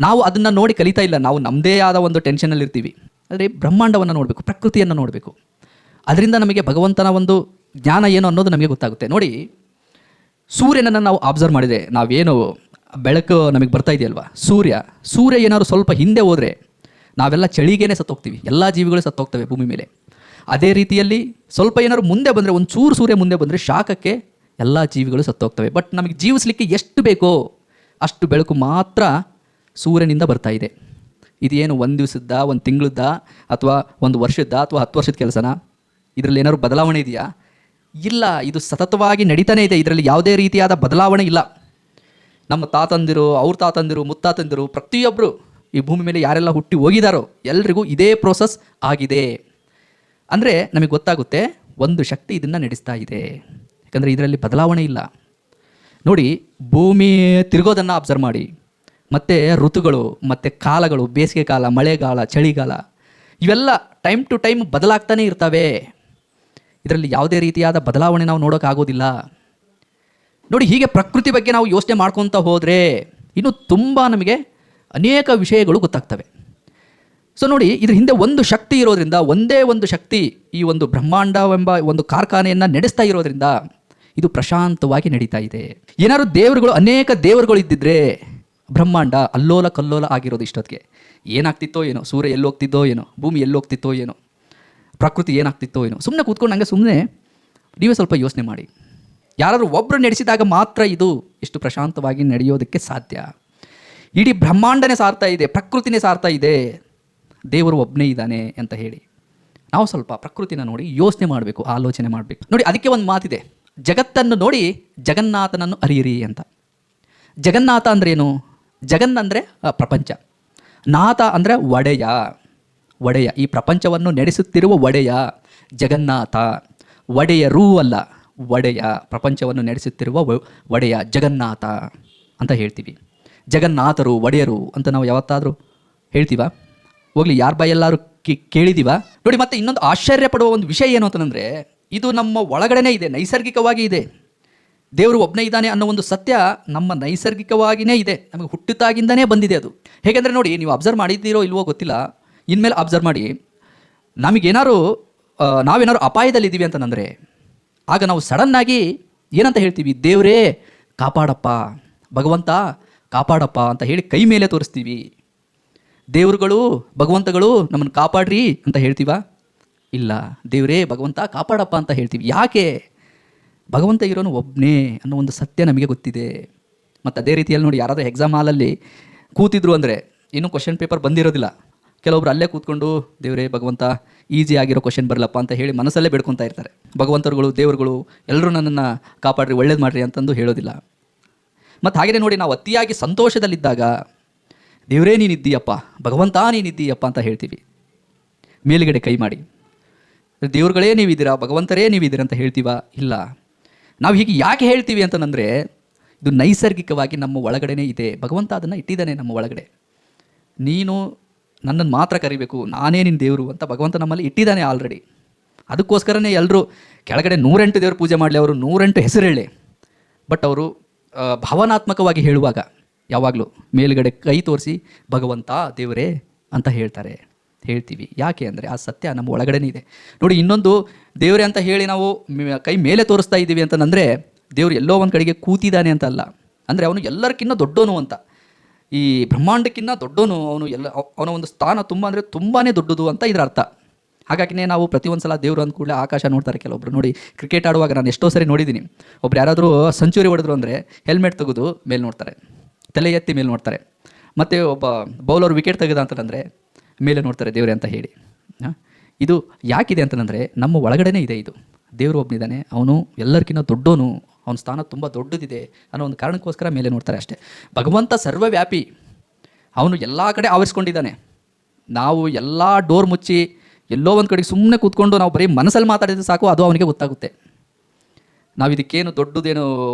ನಾವು ಅದನ್ನು ನೋಡಿ ಕಲಿತಾ ಇಲ್ಲ. ನಾವು ನಮ್ಮದೇ ಆದ ಒಂದು ಟೆನ್ಷನಲ್ಲಿರ್ತೀವಿ. ಆದರೆ ಬ್ರಹ್ಮಾಂಡವನ್ನು ನೋಡಬೇಕು, ಪ್ರಕೃತಿಯನ್ನು ನೋಡಬೇಕು. ಅದರಿಂದ ನಮಗೆ ಭಗವಂತನ ಒಂದು ಜ್ಞಾನ ಏನು ಅನ್ನೋದು ನಮಗೆ ಗೊತ್ತಾಗುತ್ತೆ. ನೋಡಿ, ಸೂರ್ಯನನ್ನು ನಾವು ಅಬ್ಸರ್ವ್ ಮಾಡಿದೆ, ನಾವೇನು ಬೆಳಕು ನಮಗೆ ಬರ್ತಾ ಇದೆಯಲ್ವಾ, ಸೂರ್ಯ ಏನಾದ್ರು ಸ್ವಲ್ಪ ಹಿಂದೆ ಹೋದರೆ ನಾವೆಲ್ಲ ಚಳಿಗೇನೆ ಸತ್ತೋಗ್ತೀವಿ, ಎಲ್ಲ ಜೀವಿಗಳು ಸತ್ತೋಗ್ತವೆ ಭೂಮಿ ಮೇಲೆ. ಅದೇ ರೀತಿಯಲ್ಲಿ ಸ್ವಲ್ಪ ಏನಾದ್ರು ಮುಂದೆ ಬಂದರೆ, ಒಂದು ಚೂರು ಸೂರ್ಯ ಮುಂದೆ ಬಂದರೆ ಶಾಖಕ್ಕೆ ಎಲ್ಲ ಜೀವಿಗಳು ಸತ್ತೋಗ್ತವೆ. ಬಟ್ ನಮಗೆ ಜೀವಿಸಲಿಕ್ಕೆ ಎಷ್ಟು ಬೇಕೋ ಅಷ್ಟು ಬೆಳಕು ಮಾತ್ರ ಸೂರ್ಯನಿಂದ ಬರ್ತಾ ಇದೆ. ಇದೇನು ಒಂದು ದಿವಸದ, ಒಂದು ತಿಂಗಳದ, ಅಥವಾ ಒಂದು ವರ್ಷದ, ಅಥವಾ 10 ವರ್ಷದ ಕೆಲಸನ? ಇದರಲ್ಲಿ ಏನಾದ್ರು ಬದಲಾವಣೆ ಇದೆಯಾ? ಇಲ್ಲ. ಇದು ಸತತವಾಗಿ ನಡೀತಾನೆ ಇದೆ. ಇದರಲ್ಲಿ ಯಾವುದೇ ರೀತಿಯಾದ ಬದಲಾವಣೆ ಇಲ್ಲ. ನಮ್ಮ ತಾತಂದಿರು, ಅವ್ರ ತಾತಂದಿರು, ಮುತ್ತಾತಂದಿರು, ಪ್ರತಿಯೊಬ್ಬರು ಈ ಭೂಮಿ ಮೇಲೆ ಯಾರೆಲ್ಲ ಹುಟ್ಟಿ ಹೋಗಿದಾರೋ ಎಲ್ರಿಗೂ ಇದೇ ಪ್ರೋಸೆಸ್ ಆಗಿದೆ. ಅಂದರೆ ನಮಗೆ ಗೊತ್ತಾಗುತ್ತೆ, ಒಂದು ಶಕ್ತಿ ಇದನ್ನು ನಡೆಸ್ತಾ ಇದೆ. ಯಾಕಂದರೆ ಇದರಲ್ಲಿ ಬದಲಾವಣೆ ಇಲ್ಲ. ನೋಡಿ, ಭೂಮಿ ತಿರುಗೋದನ್ನು ಅಬ್ಸರ್ವ್ ಮಾಡಿ, ಮತ್ತು ಋತುಗಳು ಮತ್ತು ಕಾಲಗಳು, ಬೇಸಿಗೆ ಕಾಲ, ಮಳೆಗಾಲ, ಚಳಿಗಾಲ, ಇವೆಲ್ಲ ಟೈಮ್ ಟು ಟೈಮ್ ಬದಲಾಗ್ತಾನೆ ಇರ್ತವೆ. ಇದರಲ್ಲಿ ಯಾವುದೇ ರೀತಿಯಾದ ಬದಲಾವಣೆ ನಾವು ನೋಡೋಕ್ಕಾಗೋದಿಲ್ಲ. ನೋಡಿ, ಹೀಗೆ ಪ್ರಕೃತಿ ಬಗ್ಗೆ ನಾವು ಯೋಚನೆ ಮಾಡ್ಕೊತ ಹೋದರೆ ಇನ್ನೂ ತುಂಬ ನಮಗೆ ಅನೇಕ ವಿಷಯಗಳು ಗೊತ್ತಾಗ್ತವೆ. ಸೊ ನೋಡಿ, ಇದ್ರ ಹಿಂದೆ ಒಂದು ಶಕ್ತಿ ಇರೋದ್ರಿಂದ, ಒಂದೇ ಒಂದು ಶಕ್ತಿ ಈ ಒಂದು ಬ್ರಹ್ಮಾಂಡವೆಂಬ ಒಂದು ಕಾರ್ಖಾನೆಯನ್ನು ನಡೆಸ್ತಾ ಇರೋದ್ರಿಂದ ಇದು ಪ್ರಶಾಂತವಾಗಿ ನಡೀತಾ ಇದೆ. ಏನಾದ್ರು ದೇವರುಗಳು, ಅನೇಕ ದೇವರುಗಳು ಇದ್ದಿದ್ರೆ ಬ್ರಹ್ಮಾಂಡ ಅಲ್ಲೋಲ ಕಲ್ಲೋಲ ಆಗಿರೋದು ಇಷ್ಟೊತ್ತಿಗೆ. ಏನಾಗ್ತಿತ್ತೋ ಏನೋ, ಸೂರ್ಯ ಎಲ್ಲೋಗ್ತಿದ್ದೋ ಏನೋ, ಭೂಮಿ ಎಲ್ಲೋಗ್ತಿತ್ತೋ ಏನೋ, ಪ್ರಕೃತಿ ಏನಾಗ್ತಿತ್ತೋ ಏನೋ. ಸುಮ್ಮನೆ ಕೂತ್ಕೊಂಡು ಹಂಗೆ ಸುಮ್ಮನೆ ನೀವೇ ಸ್ವಲ್ಪ ಯೋಚನೆ ಮಾಡಿ. ಯಾರಾದರೂ ಒಬ್ಬರು ನಡೆಸಿದಾಗ ಮಾತ್ರ ಇದು ಇಷ್ಟು ಪ್ರಶಾಂತವಾಗಿ ನಡೆಯೋದಕ್ಕೆ ಸಾಧ್ಯ. ಇಡೀ ಬ್ರಹ್ಮಾಂಡನೇ ಸಾರ್ತಾ ಇದೆ, ಪ್ರಕೃತಿನೇ ಸಾರ್ತಾ ಇದೆ, ದೇವರು ಒಬ್ಬನೇ ಇದ್ದಾನೆ ಅಂತ ಹೇಳಿ ನಾವು ಸ್ವಲ್ಪ ಪ್ರಕೃತಿನ ನೋಡಿ ಯೋಚನೆ ಮಾಡಬೇಕು, ಆಲೋಚನೆ ಮಾಡಬೇಕು. ನೋಡಿ, ಅದಕ್ಕೆ ಒಂದು ಮಾತಿದೆ, ಜಗತ್ತನ್ನು ನೋಡಿ ಜಗನ್ನಾಥನನ್ನು ಅರಿಯಿರಿ ಅಂತ. ಜಗನ್ನಾಥ ಅಂದ್ರೇನು? ಜಗನ್ ಅಂದರೆ ಪ್ರಪಂಚ, ನಾಥ ಅಂದರೆ ಒಡೆಯ, ಈ ಪ್ರಪಂಚವನ್ನು ನಡೆಸುತ್ತಿರುವ ಒಡೆಯ ಜಗನ್ನಾಥ. ಒಡೆಯರೂ ಅಲ್ಲ, ಒಡೆಯ, ಪ್ರಪಂಚವನ್ನು ನಡೆಸುತ್ತಿರುವ ಒಡೆಯ ಜಗನ್ನಾಥ ಅಂತ ಹೇಳ್ತೀವಿ. ಜಗನ್ನಾಥರು, ಒಡೆಯರು ಅಂತ ನಾವು ಯಾವತ್ತಾದರೂ ಹೇಳ್ತೀವ? ಹೋಗ್ಲಿ, ಯಾರ ಬಾಯೆಲ್ಲರೂ ಕೇಳಿದೀವ? ನೋಡಿ, ಮತ್ತೆ ಇನ್ನೊಂದು ಆಶ್ಚರ್ಯ ಪಡುವ ಒಂದು ವಿಷಯ ಏನು ಅಂತಂದರೆ, ಇದು ನಮ್ಮ ಒಳಗಡೆನೇ ಇದೆ, ನೈಸರ್ಗಿಕವಾಗಿ ಇದೆ. ದೇವರು ಒಬ್ಬನೇ ಇದ್ದಾನೆ ಅನ್ನೋ ಒಂದು ಸತ್ಯ ನಮ್ಮ ನೈಸರ್ಗಿಕವಾಗಿಯೇ ಇದೆ, ನಮಗೆ ಹುಟ್ಟಿದಾಗಿಂದನೇ ಬಂದಿದೆ ಅದು. ಹೇಗೆಂದರೆ ನೋಡಿ, ನೀವು ಅಬ್ಸರ್ವ್ ಮಾಡಿದ್ದೀರೋ ಇಲ್ವೋ ಗೊತ್ತಿಲ್ಲ, ಇನ್ಮೇಲೆ ಅಬ್ಸರ್ವ್ ಮಾಡಿ, ನಾವೇನಾದ್ರು ಅಪಾಯದಲ್ಲಿದ್ದೀವಿ ಅಂತಂದರೆ ಆಗ ನಾವು ಸಡನ್ನಾಗಿ ಏನಂತ ಹೇಳ್ತೀವಿ? ದೇವರೇ ಕಾಪಾಡಪ್ಪ, ಭಗವಂತ ಕಾಪಾಡಪ್ಪ ಅಂತ ಹೇಳಿ ಕೈ ಮೇಲೆ ತೋರಿಸ್ತೀವಿ. ದೇವರುಗಳು, ಭಗವಂತಗಳು ನಮ್ಮನ್ನು ಕಾಪಾಡ್ರಿ ಅಂತ ಹೇಳ್ತೀವ? ಇಲ್ಲ, ದೇವರೇ ಭಗವಂತ ಕಾಪಾಡಪ್ಪ ಅಂತ ಹೇಳ್ತೀವಿ. ಯಾಕೆ? ಭಗವಂತ ಇರೋನು ಒಬ್ಬನೇ ಅನ್ನೋ ಒಂದು ಸತ್ಯ ನಮಗೆ ಗೊತ್ತಿದೆ. ಮತ್ತು ಅದೇ ರೀತಿಯಲ್ಲಿ ನೋಡಿ, ಯಾರಾದರೂ ಎಕ್ಸಾಮ್ ಹಾಲಲ್ಲಿ ಕೂತಿದ್ರು ಅಂದರೆ ಇನ್ನೂ ಕ್ವಶನ್ ಪೇಪರ್ ಬಂದಿರೋದಿಲ್ಲ, ಕೆಲವೊಬ್ರು ಅಲ್ಲೇ ಕೂತ್ಕೊಂಡು ದೇವರೇ ಭಗವಂತ ಈಸಿ ಆಗಿರೋ ಕ್ವಶನ್ ಬರಲಪ್ಪ ಅಂತ ಹೇಳಿ ಮನಸ್ಸಲ್ಲೇ ಬೇಡ್ಕೊತಾ ಇರ್ತಾರೆ. ಭಗವಂತರುಗಳು, ದೇವರುಗಳು ಎಲ್ಲರೂ ನನ್ನನ್ನು ಕಾಪಾಡ್ರಿ, ಒಳ್ಳೇದು ಮಾಡಿರಿ ಅಂತಂದು ಹೇಳೋದಿಲ್ಲ. ಮತ್ತು ಹಾಗೆಯೇ ನೋಡಿ, ನಾವು ಅತಿಯಾಗಿ ಸಂತೋಷದಲ್ಲಿದ್ದಾಗ ದೇವರೇ ನೀನಿದ್ದೀಯಪ್ಪ, ಭಗವಂತ ನೀನಿದ್ದೀಯಪ್ಪ ಅಂತ ಹೇಳ್ತೀವಿ. ಮೇಲುಗಡೆ ಕೈ ಮಾಡಿ, ದೇವ್ರುಗಳೇ ನೀವಿದ್ದೀರಾ, ಭಗವಂತರೇ ನೀವಿದ್ದೀರಾ ಅಂತ ಹೇಳ್ತೀವ? ಇಲ್ಲ. ನಾವು ಹೀಗೆ ಯಾಕೆ ಹೇಳ್ತೀವಿ ಅಂತಂದರೆ, ಇದು ನೈಸರ್ಗಿಕವಾಗಿ ನಮ್ಮ ಒಳಗಡೆನೇ ಇದೆ. ಭಗವಂತ ಅದನ್ನು ಇಟ್ಟಿದ್ದಾನೆ ನಮ್ಮ ಒಳಗಡೆ. ನೀನು ನನ್ನನ್ನು ಮಾತ್ರ ಕರಿಬೇಕು, ನಾನೇ ನಿನ್ನ ದೇವರು ಅಂತ ಭಗವಂತ ನಮ್ಮಲ್ಲಿ ಇಟ್ಟಿದ್ದಾನೆ ಆಲ್ರೆಡಿ. ಅದಕ್ಕೋಸ್ಕರನೇ ಎಲ್ಲರೂ ಕೆಳಗಡೆ 108 ದೇವ್ರ ಪೂಜೆ ಮಾಡಲಿ, ಅವರು 108 ಹೆಸರು ಹೇಳಿ, ಬಟ್ ಅವರು ಭಾವನಾತ್ಮಕವಾಗಿ ಹೇಳುವಾಗ ಯಾವಾಗಲೂ ಮೇಲುಗಡೆ ಕೈ ತೋರಿಸಿ ಭಗವಂತ ದೇವರೇ ಅಂತ ಹೇಳ್ತೀವಿ. ಯಾಕೆ ಅಂದರೆ ಆ ಸತ್ಯ ನಮ್ಮ ಒಳಗಡೆನೇ ಇದೆ. ನೋಡಿ, ಇನ್ನೊಂದು ದೇವರೇ ಅಂತ ಹೇಳಿ ನಾವು ಕೈ ಮೇಲೆ ತೋರಿಸ್ತಾ ಇದ್ದೀವಿ ಅಂತಂದರೆ ದೇವರು ಎಲ್ಲೋ ಒಂದು ಕಡೆಗೆ ಕೂತಿದ್ದಾನೆ ಅಂತ ಅಲ್ಲ. ಅಂದರೆ ಅವನು ಎಲ್ಲರಿಗಿನ್ನ ದೊಡ್ಡೋನು ಅಂತ, ಈ ಬ್ರಹ್ಮಾಂಡಕ್ಕಿಂತ ದೊಡ್ಡೋನು ಅವನು. ಅವನ ಒಂದು ಸ್ಥಾನ ತುಂಬಾ ದೊಡ್ಡದು ಅಂತ ಇದರ ಅರ್ಥ. ಹಾಗಾಗಿನೇ ನಾವು ಪ್ರತಿಯೊಂದು ಸಲ ದೇವರು ಅಂದ ಕೂಡಲೇ ಆಕಾಶ ನೋಡ್ತಾರೆ. ಕೆಲವೊಬ್ರು ನೋಡಿ, ಕ್ರಿಕೆಟ್ ಆಡುವಾಗ ನಾನು ಎಷ್ಟೋ ಸರಿ ನೋಡಿದ್ದೀನಿ, ಒಬ್ರು ಯಾರಾದರೂ ಸೆಂಚುರಿ ಹೊಡೆದ್ರು ಅಂದರೆ ಹೆಲ್ಮೆಟ್ ತೆಗೆದು ಮೇಲೆ ನೋಡ್ತಾರೆ, ತಲೆ ಎತ್ತಿ ಮೇಲೆ ನೋಡ್ತಾರೆ. ಮತ್ತು ಒಬ್ಬ ಬೌಲರ್ ವಿಕೆಟ್ ತೆಗೆದ ಅಂತಂದರೆ ಮೇಲೆ ನೋಡ್ತಾರೆ ದೇವರೇ ಅಂತ ಹೇಳಿ. ಇದು ಯಾಕಿದೆ ಅಂತಂದರೆ ನಮ್ಮ ಒಳಗಡೆನೇ ಇದೆ. ಇದು ದೇವರು ಒಬ್ಬನಿದ್ದಾನೆ, ಅವನು ಎಲ್ಲರಿಗಿಂತ ದೊಡ್ಡೋನು, ಅವನ ಸ್ಥಾನ ತುಂಬ ದೊಡ್ಡದಿದೆ ಅನ್ನೋ ಒಂದು ಕಾರಣಕ್ಕೋಸ್ಕರ ಮೇಲೆ ನೋಡ್ತಾರೆ ಅಷ್ಟೇ. ಭಗವಂತ ಸರ್ವವ್ಯಾಪಿ, ಅವನು ಎಲ್ಲ ಕಡೆ ಆವರಿಸ್ಕೊಂಡಿದ್ದಾನೆ. ನಾವು ಎಲ್ಲ ಡೋರ್ ಮುಚ್ಚಿ ಎಲ್ಲೋ ಒಂದು ಕಡೆಗೆ ಸುಮ್ಮನೆ ಕೂತ್ಕೊಂಡು ನಾವು ಬರೀ ಮನಸ್ಸಲ್ಲಿ ಮಾತಾಡಿದ್ರೆ ಸಾಕು, ಅದು ಅವನಿಗೆ ಗೊತ್ತಾಗುತ್ತೆ. ನಾವು ಇದಕ್ಕೇನು ದೊಡ್ಡದೇನು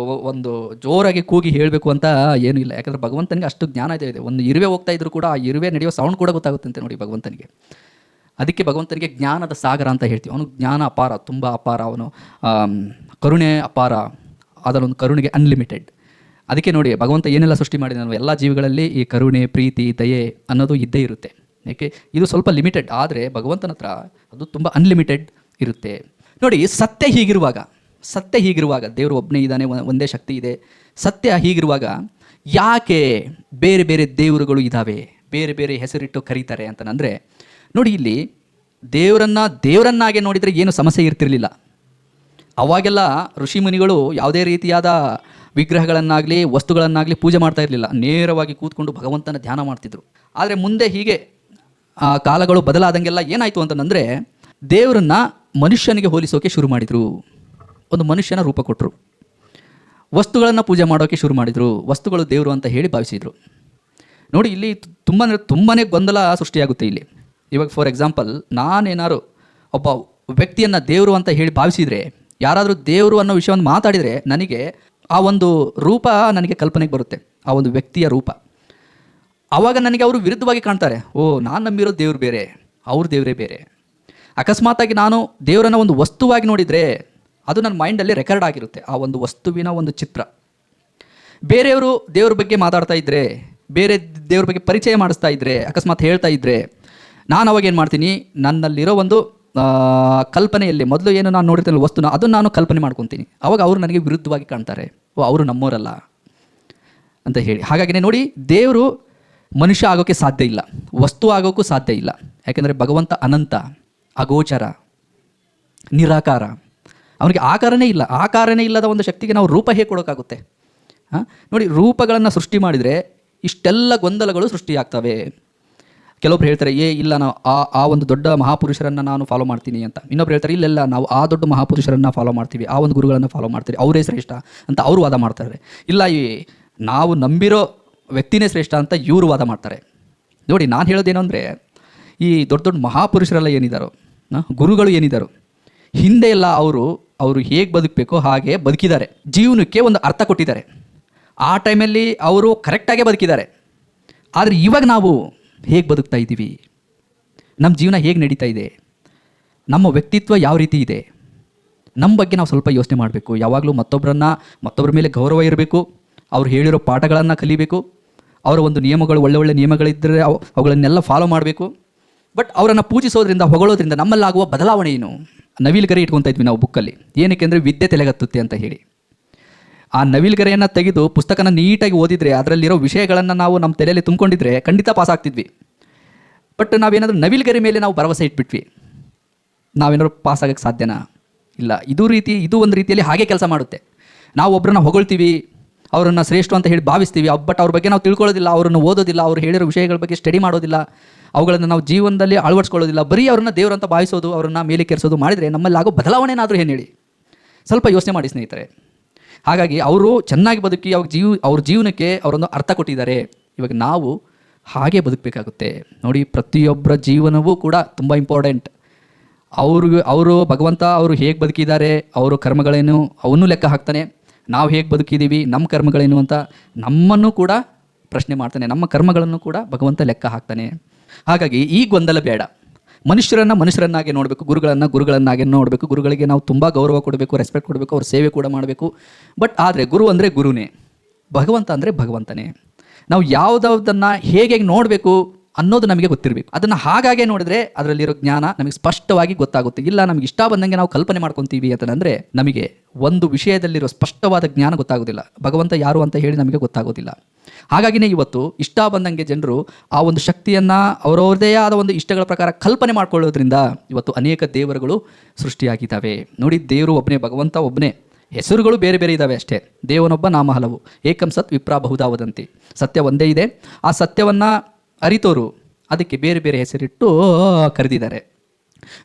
ಒಂದು ಜೋರಾಗಿ ಕೂಗಿ ಹೇಳಬೇಕು ಅಂತ ಏನೂ ಇಲ್ಲ. ಯಾಕಂದರೆ ಭಗವಂತನಿಗೆ ಅಷ್ಟು ಜ್ಞಾನ ಇದೆ. ಒಂದು ಇರುವೆ ಹೋಗ್ತಾ ಇದ್ರೂ ಕೂಡ ಆ ಇರುವೆ ನಡೆಯೋ ಸೌಂಡ್ ಕೂಡ ಗೊತ್ತಾಗುತ್ತಂತೆ ನೋಡಿ ಭಗವಂತನಿಗೆ. ಅದಕ್ಕೆ ಭಗವಂತನಿಗೆ ಜ್ಞಾನದ ಸಾಗರ ಅಂತ ಹೇಳ್ತೀವಿ. ಅವನು ಜ್ಞಾನ ಅಪಾರ, ತುಂಬ ಅಪಾರ. ಅವನು ಕರುಣೆ ಅಪಾರ, ಅದರೊಂದು ಕರುಣೆಗೆ ಅನ್ಲಿಮಿಟೆಡ್. ಅದಕ್ಕೆ ನೋಡಿ ಭಗವಂತ ಏನೆಲ್ಲ ಸೃಷ್ಟಿ ಮಾಡಿದ ಎಲ್ಲ ಜೀವಿಗಳಲ್ಲಿ ಈ ಕರುಣೆ, ಪ್ರೀತಿ, ದಯೆ ಅನ್ನೋದು ಇದ್ದೇ ಇರುತ್ತೆ. ಏಕೆ, ಇದು ಸ್ವಲ್ಪ ಲಿಮಿಟೆಡ್, ಆದರೆ ಭಗವಂತನ ಹತ್ರ ಅದು ತುಂಬ ಅನ್ಲಿಮಿಟೆಡ್ ಇರುತ್ತೆ. ನೋಡಿ, ಸತ್ಯ ಹೀಗಿರುವಾಗ ದೇವರು ಒಬ್ಬನೇ ಇದ್ದಾನೆ, ಒಂದೇ ಶಕ್ತಿ ಇದೆ. ಸತ್ಯ ಹೀಗಿರುವಾಗ ಯಾಕೆ ಬೇರೆ ಬೇರೆ ದೇವರುಗಳು ಇದ್ದಾವೆ, ಬೇರೆ ಬೇರೆ ಹೆಸರಿಟ್ಟು ಕರೀತಾರೆ ಅಂತಂದರೆ, ನೋಡಿ ಇಲ್ಲಿ ದೇವರನ್ನಾಗೆ ನೋಡಿದರೆ ಏನು ಸಮಸ್ಯೆ ಇರ್ತಿರಲಿಲ್ಲ. ಅವಾಗೆಲ್ಲ ಋಷಿ ಮುನಿಗಳು ಯಾವುದೇ ರೀತಿಯಾದ ವಿಗ್ರಹಗಳನ್ನಾಗಲಿ ವಸ್ತುಗಳನ್ನಾಗಲಿ ಪೂಜೆ ಮಾಡ್ತಾ ಇರಲಿಲ್ಲ. ನೇರವಾಗಿ ಕೂತ್ಕೊಂಡು ಭಗವಂತನ ಧ್ಯಾನ ಮಾಡ್ತಿದ್ರು. ಆದರೆ ಮುಂದೆ ಹೀಗೆ ಕಾಲಗಳು ಬದಲಾದಂಗೆಲ್ಲ ಏನಾಯಿತು ಅಂತಂದರೆ, ದೇವರನ್ನ ಮನುಷ್ಯನಿಗೆ ಹೋಲಿಸೋಕೆ ಶುರು ಮಾಡಿದರು. ಒಂದು ಮನುಷ್ಯನ ರೂಪ ಕೊಟ್ಟರು, ವಸ್ತುಗಳನ್ನು ಪೂಜೆ ಮಾಡೋಕ್ಕೆ ಶುರು ಮಾಡಿದರು, ವಸ್ತುಗಳು ದೇವರು ಅಂತ ಹೇಳಿ ಭಾವಿಸಿದರು. ನೋಡಿ, ಇಲ್ಲಿ ತುಂಬಾ ಗೊಂದಲ ಸೃಷ್ಟಿಯಾಗುತ್ತೆ ಇಲ್ಲಿ. ಇವಾಗ ಫಾರ್ ಎಕ್ಸಾಂಪಲ್, ನಾನೇನಾದ್ರು ಒಬ್ಬ ವ್ಯಕ್ತಿಯನ್ನು ದೇವರು ಅಂತ ಹೇಳಿ ಭಾವಿಸಿದರೆ, ಯಾರಾದರೂ ದೇವರು ಅನ್ನೋ ವಿಷಯವನ್ನು ಮಾತಾಡಿದರೆ ನನಗೆ ಆ ಒಂದು ರೂಪ ನನಗೆ ಕಲ್ಪನೆಗೆ ಬರುತ್ತೆ, ಆ ಒಂದು ವ್ಯಕ್ತಿಯ ರೂಪ. ಆವಾಗ ನನಗೆ ಅವರು ವಿರುದ್ಧವಾಗಿ ಕಾಣ್ತಾರೆ. ನಾನು ನಂಬಿರೋ ದೇವ್ರು ಬೇರೆ, ಅವ್ರ ದೇವರೇ ಬೇರೆ. ಅಕಸ್ಮಾತಾಗಿ ನಾನು ದೇವರನ್ನು ಒಂದು ವಸ್ತುವಾಗಿ ನೋಡಿದರೆ ಅದು ನನ್ನ ಮೈಂಡಲ್ಲಿ ರೆಕಾರ್ಡ್ ಆಗಿರುತ್ತೆ, ಆ ಒಂದು ವಸ್ತುವಿನ ಒಂದು ಚಿತ್ರ. ಬೇರೆಯವರು ದೇವ್ರ ಬಗ್ಗೆ ಮಾತಾಡ್ತಾ ಇದ್ದರೆ, ಬೇರೆ ದೇವ್ರ ಬಗ್ಗೆ ಪರಿಚಯ ಮಾಡಿಸ್ತಾ ಇದ್ದರೆ, ಅಕಸ್ಮಾತ್ ಹೇಳ್ತಾ ಇದ್ದರೆ, ನಾನು ಅವಾಗ ಏನು ಮಾಡ್ತೀನಿ, ನನ್ನಲ್ಲಿರೋ ಒಂದು ಕಲ್ಪನೆಯಲ್ಲಿ ಮೊದಲು ಏನು ನಾನು ನೋಡಿರ್ತೀನಿ ವಸ್ತುನ, ಅದನ್ನು ನಾನು ಕಲ್ಪನೆ ಮಾಡ್ಕೊತೀನಿ. ಅವಾಗ ಅವರು ನನಗೆ ವಿರುದ್ಧವಾಗಿ ಕಾಣ್ತಾರೆ, ಅವರು ನಮ್ಮವರಲ್ಲ ಅಂತ ಹೇಳಿ. ಹಾಗಾಗಿನೇ ನೋಡಿ, ದೇವರು ಮನುಷ್ಯ ಆಗೋಕ್ಕೆ ಸಾಧ್ಯ ಇಲ್ಲ, ವಸ್ತು ಆಗೋಕ್ಕೂ ಸಾಧ್ಯ ಇಲ್ಲ. ಯಾಕೆಂದರೆ ಭಗವಂತ ಅನಂತ, ಅಗೋಚರ, ನಿರಾಕಾರ. ಅವನಿಗೆ ಆಕಾರನೇ ಇಲ್ಲದ ಒಂದು ಶಕ್ತಿಗೆ ನಾವು ರೂಪ ಹೇಗೆ ಕೊಡೋಕ್ಕಾಗುತ್ತೆ? ನೋಡಿ, ರೂಪಗಳನ್ನು ಸೃಷ್ಟಿ ಮಾಡಿದರೆ ಇಷ್ಟೆಲ್ಲ ಗೊಂದಲಗಳು ಸೃಷ್ಟಿಯಾಗ್ತವೆ. ಕೆಲವೊಬ್ರು ಹೇಳ್ತಾರೆ, ಇಲ್ಲ ನಾವು ಆ ಒಂದು ದೊಡ್ಡ ಮಹಾಪುರುಷರನ್ನು ನಾನು ಫಾಲೋ ಮಾಡ್ತೀನಿ ಅಂತ. ಇನ್ನೊಬ್ರು ಹೇಳ್ತಾರೆ, ಇಲ್ಲ ನಾವು ಆ ದೊಡ್ಡ ಮಹಾಪುರುಷರನ್ನು ಫಾಲೋ ಮಾಡ್ತೀವಿ, ಆ ಒಂದು ಗುರುಗಳನ್ನು ಫಾಲೋ ಮಾಡ್ತೀವಿ, ಅವರೇ ಶ್ರೇಷ್ಠ ಅಂತ ಅವರು ವಾದ ಮಾಡ್ತಾರೆ. ಇಲ್ಲ, ನಾವು ನಂಬಿರೋ ವ್ಯಕ್ತಿನೇ ಶ್ರೇಷ್ಠ ಅಂತ ಇವರು ವಾದ ಮಾಡ್ತಾರೆ. ನೋಡಿ, ನಾನು ಹೇಳೋದೇನು ಅಂದರೆ, ಈ ದೊಡ್ಡ ದೊಡ್ಡ ಮಹಾಪುರುಷರೆಲ್ಲ ಏನಿದ್ದಾರೋ, ಗುರುಗಳು ಏನಿದ್ದಾರೋ, ಹಿಂದೆ ಎಲ್ಲ ಅವರು ಹೇಗೆ ಬದುಕಬೇಕೋ ಹಾಗೆ ಬದುಕಿದ್ದಾರೆ. ಜೀವನಕ್ಕೆ ಒಂದು ಅರ್ಥ ಕೊಟ್ಟಿದ್ದಾರೆ. ಆ ಟೈಮಲ್ಲಿ ಅವರು ಕರೆಕ್ಟಾಗೇ ಬದುಕಿದ್ದಾರೆ. ಆದರೆ ಇವಾಗ ನಾವು ಹೇಗೆ ಬದುಕ್ತಾ ಇದ್ದೀವಿ, ನಮ್ಮ ಜೀವನ ಹೇಗೆ ನಡೀತಾ ಇದೆ, ನಮ್ಮ ವ್ಯಕ್ತಿತ್ವ ಯಾವ ರೀತಿ ಇದೆ, ನಮ್ಮ ಬಗ್ಗೆ ನಾವು ಸ್ವಲ್ಪ ಯೋಚನೆ ಮಾಡಬೇಕು. ಯಾವಾಗಲೂ ಮತ್ತೊಬ್ಬರ ಮೇಲೆ ಗೌರವ ಇರಬೇಕು, ಅವ್ರು ಹೇಳಿರೋ ಪಾಠಗಳನ್ನು ಕಲಿಬೇಕು, ಅವರ ಒಂದು ನಿಯಮಗಳು ಒಳ್ಳೆ ನಿಯಮಗಳಿದ್ದರೆ ಅವುಗಳನ್ನೆಲ್ಲ ಫಾಲೋ ಮಾಡಬೇಕು. ಬಟ್ ಅವರನ್ನು ಪೂಜಿಸೋದ್ರಿಂದ, ಹೊಗಳೋದ್ರಿಂದ ನಮ್ಮಲ್ಲಾಗುವ ಬದಲಾವಣೆ ಏನು? ನವಿಲುಗರೆ ಇಟ್ಕೊತಾ ಇದ್ವಿ ನಾವು ಬುಕ್ಕಲ್ಲಿ, ಏನಕ್ಕೆ ಅಂದರೆ ವಿದ್ಯೆ ತಲೆಗತ್ತುತ್ತೆ ಅಂತ ಹೇಳಿ. ಆ ನವಿಲುಗರೆಯನ್ನು ತೆಗೆದು ಪುಸ್ತಕನ ನೀಟಾಗಿ ಓದಿದರೆ, ಅದರಲ್ಲಿರೋ ವಿಷಯಗಳನ್ನು ನಾವು ನಮ್ಮ ತಲೆಯಲ್ಲಿ ತುಂಬಿಕೊಂಡಿದ್ರೆ ಖಂಡಿತ ಪಾಸ್ ಆಗ್ತಿದ್ವಿ. ಬಟ್ ನಾವೇನಾದರೂ ನವಿಲುಗರೆ ಮೇಲೆ ನಾವು ಭರವಸೆ ಇಟ್ಬಿಟ್ವಿ, ನಾವೇನಾದ್ರು ಪಾಸ್ ಆಗೋಕ್ಕೆ ಸಾಧ್ಯನಾ? ಇಲ್ಲ. ಇದು ಒಂದು ರೀತಿಯಲ್ಲಿ ಹಾಗೆ ಕೆಲಸ ಮಾಡುತ್ತೆ. ನಾವು ಒಬ್ಬರನ್ನ ಹೊಗಳ್ತೀವಿ, ಅವರನ್ನು ಶ್ರೇಷ್ಠ ಅಂತ ಹೇಳಿ ಭಾವಿಸ್ತೀವಿ, ಬಟ್ ಅವ್ರ ಬಗ್ಗೆ ನಾವು ತಿಳ್ಕೊಳ್ಳೋದಿಲ್ಲ, ಅವರನ್ನು ಓದೋದಿಲ್ಲ, ಅವ್ರು ಹೇಳಿರೋ ವಿಷಯಗಳ ಬಗ್ಗೆ ಸ್ಟಡಿ ಮಾಡೋದಿಲ್ಲ, ಅವುಗಳನ್ನು ನಾವು ಜೀವನದಲ್ಲಿ ಅಳವಡಿಸ್ಕೊಳ್ಳೋದಿಲ್ಲ. ಬರೀ ಅವ್ರನ್ನ ದೇವರು ಅಂತ ಭಾವಿಸೋದು, ಅವರನ್ನು ಮೇಲೆ ಕೆರಿಸೋದು ಮಾಡಿದರೆ ನಮ್ಮಲ್ಲಿ ಆಗೋ ಬದಲಾವಣೆ ಏನಾದರೂ ಏನು ಹೇಳಿ? ಸ್ವಲ್ಪ ಯೋಚನೆ ಮಾಡಿ ಸ್ನೇಹಿತರೆ. ಹಾಗಾಗಿ ಅವರು ಚೆನ್ನಾಗಿ ಬದುಕಿ ಅವ್ರ ಜೀವನಕ್ಕೆ ಅವರೊಂದು ಅರ್ಥ ಕೊಟ್ಟಿದ್ದಾರೆ. ಇವಾಗ ನಾವು ಹಾಗೆ ಬದುಕಬೇಕಾಗುತ್ತೆ. ನೋಡಿ, ಪ್ರತಿಯೊಬ್ಬರ ಜೀವನವೂ ಕೂಡ ತುಂಬ ಇಂಪಾರ್ಟೆಂಟ್. ಅವರು ಭಗವಂತ ಅವರು ಹೇಗೆ ಬದುಕಿದ್ದಾರೆ, ಅವರು ಕರ್ಮಗಳೇನು ಅವನ್ನೂ ಲೆಕ್ಕ ಹಾಕ್ತಾನೆ. ನಾವು ಹೇಗೆ ಬದುಕಿದ್ದೀವಿ, ನಮ್ಮ ಕರ್ಮಗಳೇನು ಅಂತ ನಮ್ಮನ್ನು ಕೂಡ ಪ್ರಶ್ನೆ ಮಾಡ್ತಾನೆ. ನಮ್ಮ ಕರ್ಮಗಳನ್ನು ಕೂಡ ಭಗವಂತ ಲೆಕ್ಕ ಹಾಕ್ತಾನೆ. ಹಾಗಾಗಿ ಈ ಗೊಂದಲ ಬೇಡ. ಮನುಷ್ಯರನ್ನಾಗಿ ನೋಡಬೇಕು, ಗುರುಗಳನ್ನಾಗಿ ನೋಡಬೇಕು, ಗುರುಗಳಿಗೆ ನಾವು ತುಂಬ ಗೌರವ ಕೊಡಬೇಕು, ರೆಸ್ಪೆಕ್ಟ್ ಕೊಡಬೇಕು, ಅವ್ರ ಸೇವೆ ಕೂಡ ಮಾಡಬೇಕು. ಬಟ್ ಆದರೆ ಗುರು ಅಂದರೆ ಗುರುನೇ, ಭಗವಂತ ಅಂದರೆ ಭಗವಂತನೇ. ನಾವು ಯಾವುದನ್ನು ಹೇಗೆ ನೋಡಬೇಕು ಅನ್ನೋದು ನಮಗೆ ಗೊತ್ತಿರಬೇಕು. ಅದನ್ನು ಹಾಗಾಗೆ ನೋಡಿದ್ರೆ ಅದರಲ್ಲಿರೋ ಜ್ಞಾನ ನಮಗೆ ಸ್ಪಷ್ಟವಾಗಿ ಗೊತ್ತಾಗುತ್ತೆ. ಇಲ್ಲ ನಮಗೆ ಇಷ್ಟ ಬಂದಂಗೆ ನಾವು ಕಲ್ಪನೆ ಮಾಡ್ಕೊತೀವಿ ಅಂತಂದರೆ ನಮಗೆ ಒಂದು ವಿಷಯದಲ್ಲಿರೋ ಸ್ಪಷ್ಟವಾದ ಜ್ಞಾನ ಗೊತ್ತಾಗೋದಿಲ್ಲ, ಭಗವಂತ ಯಾರು ಅಂತ ಹೇಳಿ ನಮಗೆ ಗೊತ್ತಾಗೋದಿಲ್ಲ. ಹಾಗಾಗಿನೇ ಇವತ್ತು ಇಷ್ಟ ಬಂದಂಗೆ ಜನರು ಆ ಒಂದು ಶಕ್ತಿಯನ್ನು ಅವರವ್ರದೇ ಆದ ಒಂದು ಇಷ್ಟಗಳ ಪ್ರಕಾರ ಕಲ್ಪನೆ ಮಾಡ್ಕೊಳ್ಳೋದ್ರಿಂದ ಇವತ್ತು ಅನೇಕ ದೇವರುಗಳು ಸೃಷ್ಟಿಯಾಗಿದ್ದಾವೆ. ನೋಡಿ, ದೇವರು ಒಬ್ಬನೇ, ಭಗವಂತ ಒಬ್ಬನೇ, ಹೆಸರುಗಳು ಬೇರೆ ಬೇರೆ ಇದ್ದಾವೆ ಅಷ್ಟೇ. ದೇವನೊಬ್ಬ ನಾಮ ಹಲವು, ಏಕಂ ಸತ್ ವಿಪ್ರಾ ಬಹುಧಾ ವದಂತಿ. ಸತ್ಯ ಒಂದೇ ಇದೆ, ಆ ಸತ್ಯವನ್ನು ಅರಿತೋರು ಅದಕ್ಕೆ ಬೇರೆ ಬೇರೆ ಹೆಸರಿಟ್ಟು ಕರೆದಿದ್ದಾರೆ.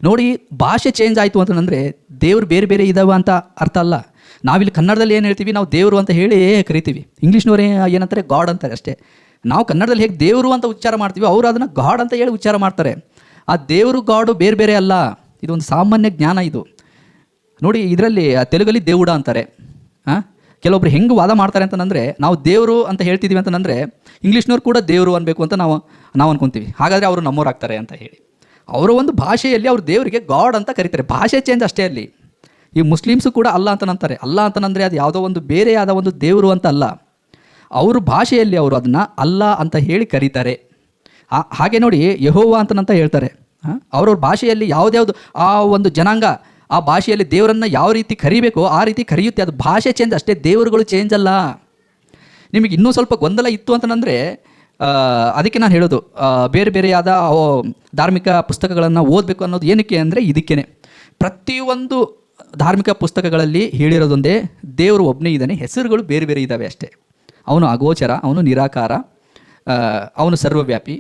ನೋಡಿ, ಭಾಷೆ ಚೇಂಜ್ ಆಯಿತು ಅಂತಂದರೆ ದೇವರು ಬೇರೆ ಬೇರೆ ಇದ್ದಾವೆ ಅಂತ ಅರ್ಥ ಅಲ್ಲ. ನಾವಿಲ್ಲಿ ಕನ್ನಡದಲ್ಲಿ ಏನು ಹೇಳ್ತೀವಿ, ನಾವು ದೇವರು ಅಂತ ಹೇಳಿ ಕರಿತೀವಿ. ಇಂಗ್ಲೀಷ್ನವರೇ ಏನಂತಾರೆ, ಗಾಡ್ ಅಂತಾರೆ ಅಷ್ಟೇ. ನಾವು ಕನ್ನಡದಲ್ಲಿ ಹೇಗೆ ದೇವರು ಅಂತ ಉಚ್ಚಾರ ಮಾಡ್ತೀವಿ, ಅವರು ಅದನ್ನು ಗಾಡ್ ಅಂತ ಹೇಳಿ ಉಚ್ಚಾರ ಮಾಡ್ತಾರೆ. ಆ ದೇವರು ಗಾಡು ಬೇರೆ ಬೇರೆ ಅಲ್ಲ, ಇದೊಂದು ಸಾಮಾನ್ಯ ಜ್ಞಾನ ಇದು. ನೋಡಿ, ಇದರಲ್ಲಿ ತೆಲುಗಲ್ಲಿ దేవుడా ಅಂತಾರೆ. ಕೆಲವೊಬ್ರು ಹೆಂಗೆ ವಾದ ಮಾಡ್ತಾರೆ ಅಂತಂದರೆ, ನಾವು ದೇವರು ಅಂತ ಹೇಳ್ತಿದ್ದೀವಿ ಅಂತಂದರೆ ಇಂಗ್ಲೀಷ್ನವ್ರು ಕೂಡ ದೇವರು ಅನ್ಬೇಕು ಅಂತ ನಾವು ಅನ್ಕೊತೀವಿ. ಹಾಗಾದರೆ ಅವರು ನಮ್ಮೋರಾಗ್ತಾರೆ ಅಂತ ಹೇಳಿ ಅವರ ಒಂದು ಭಾಷೆಯಲ್ಲಿ ಅವ್ರು ದೇವರಿಗೆ ಗಾಡ್ ಅಂತ ಕರೀತಾರೆ. ಭಾಷೆ ಚೇಂಜ್ ಅಷ್ಟೇ ಅಲ್ಲಿ. ಈ ಮುಸ್ಲಿಮ್ಸು ಕೂಡ ಅಲ್ಲ ಅಂತಂತಾರೆ. ಅಲ್ಲ ಅಂತಂದರೆ ಅದು ಯಾವುದೋ ಒಂದು ಬೇರೆಯಾದ ಒಂದು ದೇವರು ಅಂತ ಅಲ್ಲ, ಅವ್ರ ಭಾಷೆಯಲ್ಲಿ ಅವರು ಅದನ್ನು ಅಲ್ಲ ಅಂತ ಹೇಳಿ ಕರೀತಾರೆ. ಹಾಗೆ ನೋಡಿ, ಯೆಹೋವಾ ಅಂತಂತ ಹೇಳ್ತಾರೆ. ಅವ್ರವ್ರ ಭಾಷೆಯಲ್ಲಿ ಯಾವುದ್ಯಾವುದು ಆ ಒಂದು ಜನಾಂಗ ಆ ಭಾಷೆಯಲ್ಲಿ ದೇವರನ್ನು ಯಾವ ರೀತಿ ಕರಿಬೇಕೋ ಆ ರೀತಿ ಕರೆಯುತ್ತೆ. ಅದು ಭಾಷೆ ಚೇಂಜ್ ಅಷ್ಟೇ, ದೇವರುಗಳು ಚೇಂಜ್ ಅಲ್ಲ. ನಿಮಗೆ ಇನ್ನೂ ಸ್ವಲ್ಪ ಗೊಂದಲ ಇತ್ತು ಅಂತಂದರೆ ಅದಕ್ಕೆ ನಾನು ಹೇಳೋದು, ಬೇರೆ ಬೇರೆಯಾದ ಧಾರ್ಮಿಕ ಪುಸ್ತಕಗಳನ್ನು ಓದಬೇಕು ಅನ್ನೋದು ಏನಕ್ಕೆ ಅಂದರೆ ಇದಕ್ಕೇ. ಪ್ರತಿಯೊಂದು ಧಾರ್ಮಿಕ ಪುಸ್ತಕಗಳಲ್ಲಿ ಹೇಳಿರೋದೊಂದೇ, ದೇವರು ಒಬ್ಬನೇ ಇದ್ದಾನೆ, ಹೆಸರುಗಳು ಬೇರೆ ಬೇರೆ ಇದ್ದಾವೆ ಅಷ್ಟೇ. ಅವನು ಅಗೋಚರ, ಅವನು ನಿರಾಕಾರ, ಅವನು ಸರ್ವವ್ಯಾಪಿ.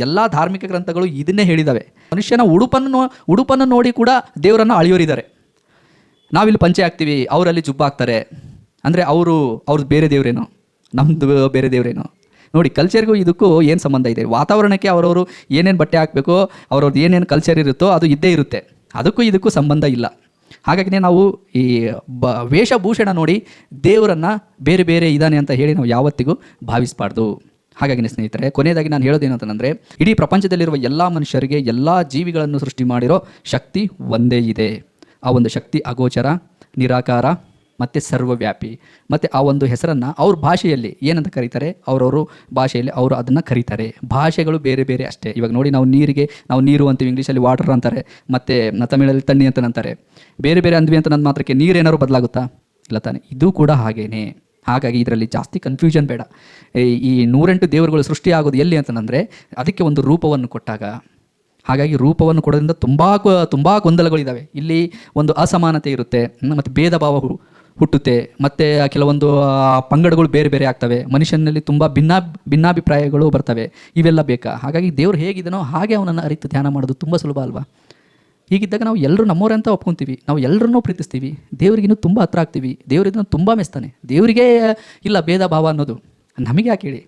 ಎಲ್ಲ ಧಾರ್ಮಿಕ ಗ್ರಂಥಗಳು ಇದನ್ನೇ ಹೇಳಿದ್ದಾವೆ. ಮನುಷ್ಯನ ಉಡುಪನ್ನು ನೋಡಿ ಕೂಡ ದೇವರನ್ನು ಅಳಿಯೋರಿದ್ದಾರೆ. ನಾವಿಲ್ಲಿ ಪಂಚೆ ಹಾಕ್ತೀವಿ, ಅವರಲ್ಲಿ ಜುಬ್ಬ ಹಾಕ್ತಾರೆ. ಅಂದರೆ ಅವ್ರದ್ದು ಬೇರೆ ದೇವರೇನೋ, ನಮ್ಮದು ಬೇರೆ ದೇವರೇನೋ. ನೋಡಿ, ಕಲ್ಚರ್ಗೂ ಇದಕ್ಕೂ ಏನು ಸಂಬಂಧ ಇದೆ? ವಾತಾವರಣಕ್ಕೆ ಅವರವರು ಏನೇನು ಬಟ್ಟೆ ಹಾಕಬೇಕೋ, ಅವ್ರವ್ರದ್ದು ಏನೇನು ಕಲ್ಚರ್ ಇರುತ್ತೋ ಅದು ಇದ್ದೇ ಇರುತ್ತೆ. ಅದಕ್ಕೂ ಇದಕ್ಕೂ ಸಂಬಂಧ ಇಲ್ಲ. ಹಾಗಾಗಿನೇ ನಾವು ಈ ವೇಷಭೂಷಣ ನೋಡಿ ದೇವರನ್ನು ಬೇರೆ ಬೇರೆ ಇದ್ದಾನೆ ಅಂತ ಹೇಳಿ ನಾವು ಯಾವತ್ತಿಗೂ ಭಾವಿಸಬಾರ್ದು. ಹಾಗಾಗಿ ಸ್ನೇಹಿತರೆ, ಕೊನೆಯದಾಗಿ ನಾನು ಹೇಳೋದೇನು ಅಂತಂದರೆ, ಇಡೀ ಪ್ರಪಂಚದಲ್ಲಿರುವ ಎಲ್ಲ ಮನುಷ್ಯರಿಗೆ, ಎಲ್ಲ ಜೀವಿಗಳನ್ನು ಸೃಷ್ಟಿ ಮಾಡಿರೋ ಶಕ್ತಿ ಒಂದೇ ಇದೆ. ಆ ಒಂದು ಶಕ್ತಿ ಅಗೋಚರ, ನಿರಾಕಾರ ಮತ್ತು ಸರ್ವವ್ಯಾಪಿ. ಮತ್ತು ಆ ಒಂದು ಹೆಸರನ್ನು ಅವ್ರ ಭಾಷೆಯಲ್ಲಿ ಏನಂತ ಕರೀತಾರೆ, ಅವರವರು ಭಾಷೆಯಲ್ಲಿ ಅವರು ಅದನ್ನು ಕರೀತಾರೆ. ಭಾಷೆಗಳು ಬೇರೆ ಬೇರೆ ಅಷ್ಟೇ. ಇವಾಗ ನೋಡಿ, ನಾವು ನೀರು ಅಂತೀವಿ, ಇಂಗ್ಲೀಷಲ್ಲಿ ವಾಟರ್ ಅಂತಾರೆ, ಮತ್ತು ತಮಿಳಲ್ಲಿ ತಣ್ಣಿ ಅಂತ ಅಂತಾರೆ. ಬೇರೆ ಬೇರೆ ಅಂದ್ವಿ ಅಂತ ನನ್ನ ಮಾತ್ರಕ್ಕೆ ನೀರೇನಾದ್ರು ಬದಲಾಗುತ್ತಾ? ಇಲ್ಲ ತಾನೆ. ಇದು ಕೂಡ ಹಾಗೇನೆ. ಹಾಗಾಗಿ ಇದರಲ್ಲಿ ಜಾಸ್ತಿ ಕನ್ಫ್ಯೂಷನ್ ಬೇಡ. ಈ 108 ದೇವರುಗಳು ಸೃಷ್ಟಿಯಾಗೋದು ಎಲ್ಲಿ ಅಂತಂದರೆ ಅದಕ್ಕೆ ಒಂದು ರೂಪವನ್ನು ಕೊಟ್ಟಾಗ. ಹಾಗಾಗಿ ರೂಪವನ್ನು ಕೊಡೋದ್ರಿಂದ ತುಂಬ ಗೊಂದಲಗಳಿದ್ದಾವೆ. ಇಲ್ಲಿ ಒಂದು ಅಸಮಾನತೆ ಇರುತ್ತೆ, ಮತ್ತು ಭೇದ ಭಾವ ಹುಟ್ಟುತ್ತೆ, ಮತ್ತು ಕೆಲವೊಂದು ಪಂಗಡಗಳು ಬೇರೆ ಬೇರೆ ಆಗ್ತವೆ, ಮನುಷ್ಯನಲ್ಲಿ ತುಂಬ ಭಿನ್ನಾಭಿಪ್ರಾಯಗಳು ಬರ್ತವೆ. ಇವೆಲ್ಲ ಬೇಕಾ? ಹಾಗಾಗಿ ದೇವರು ಹೇಗಿದನೋ ಹಾಗೆ ಅವನನ್ನು ಅರಿತು ಧ್ಯಾನ ಮಾಡೋದು ತುಂಬ ಸುಲಭ ಅಲ್ವಾ? ಹೀಗಿದ್ದಾಗ ನಾವು ಎಲ್ಲರೂ ನಮ್ಮವರೇ ಅಂತ ಒಪ್ಕೊತೀವಿ, ನಾವು ಎಲ್ಲರನ್ನೂ ಪ್ರೀತಿಸ್ತೀವಿ, ದೇವರಿಗಿನ್ನೂ ತುಂಬ ಹತ್ರ ಆಗ್ತೀವಿ, ದೇವರಿದ್ದನ್ನು ತುಂಬ ಮೆಚ್ತಾನೆ. ದೇವರಿಗೆ ಇಲ್ಲ ಭೇದ ಭಾವ ಅನ್ನೋದು, ನಮಗೆ ಯಾಕೆ ಹೇಳಿ?